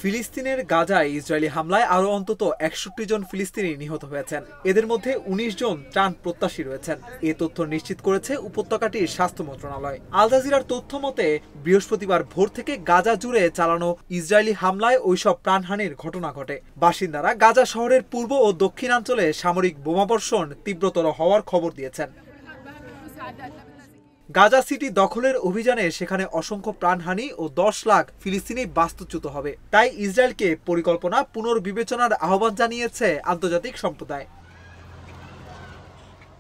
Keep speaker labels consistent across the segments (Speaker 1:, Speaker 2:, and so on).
Speaker 1: ফিলিস্তিনের গাজায় ইসরায়েলি হামলায় আরও অন্তত ৬১ জন ফিলিস্তিনি নিহত হয়েছেন। এদের মধ্যে ১৯ জন ত্রাণ প্রত্যাশী রয়েছেন। এ তথ্য নিশ্চিত করেছে উপত্যকাটির স্বাস্থ্য মন্ত্রণালয়। আল জাজিরার তথ্য মতে বৃহস্পতিবার ভোর থেকে গাজা জুড়ে চালানো ইসরায়েলি হামলায় ওইসব প্রাণহানির ঘটনা ঘটে। বাসিন্দারা গাজা শহরের পূর্ব ও দক্ষিণাঞ্চলে সামরিক বোমাবর্ষণ তীব্রতর হওয়ার খবর দিয়েছেন। গাজা সিটি দখলের অভিযানে সেখানে অসংখ্য প্রাণহানি ও ১০ লাখ ফিলিস্তিনি বাস্তুচ্যুত হবে। তাই ইসরায়েলকে পরিকল্পনা পুনর্বিবেচনার আহ্বান জানিয়েছে আন্তর্জাতিক সম্প্রদায়।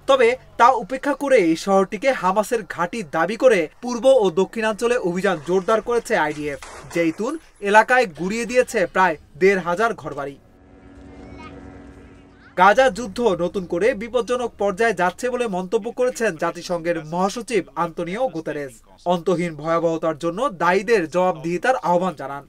Speaker 1: তবে তা উপেক্ষা করে এই শহরটিকে হামাসের ঘাঁটি দাবি করে পূর্ব ও দক্ষিণাঞ্চলে অভিযান জোরদার করেছে আইডিএফ। জেইতুন এলাকায় গুড়িয়ে দিয়েছে প্রায় ১৫০০ ঘরবাড়ি। গাজা যুদ্ধ নতুন করে বিপজ্জনক পর্যায়ে যাচ্ছে বলে মন্তব্য করেছেন জাতিসংঘের মহাসচিব আন্তোনিও গুতেরেস। অন্তহীন ভয়াবহতার জন্য দায়ীদের জবাবদিহিতার আহ্বান জানান।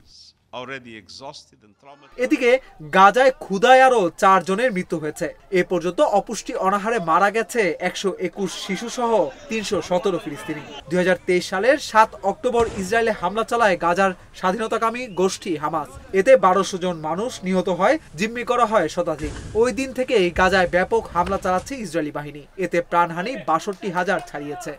Speaker 1: এদিকে গাজায় ক্ষুধায় আরও ৪ জনের মৃত্যু হয়েছে। এ পর্যন্ত অপুষ্টি অনাহারে মারা গেছে ১২১ শিশু সহ ৩১৭ ফিলিস্তিনি। ২০২৩ সালের ৭ অক্টোবর ইসরায়েলে হামলা চালায় গাজার স্বাধীনতাকামী গোষ্ঠী হামাস। এতে ১২০০ জন মানুষ নিহত হয়, জিম্মি করা হয় শতাধিক। ওই দিন থেকেই গাজায় ব্যাপক হামলা চালাচ্ছে ইসরায়েলি বাহিনী। এতে প্রাণহানি ৬২,০০০ ছাড়িয়েছে।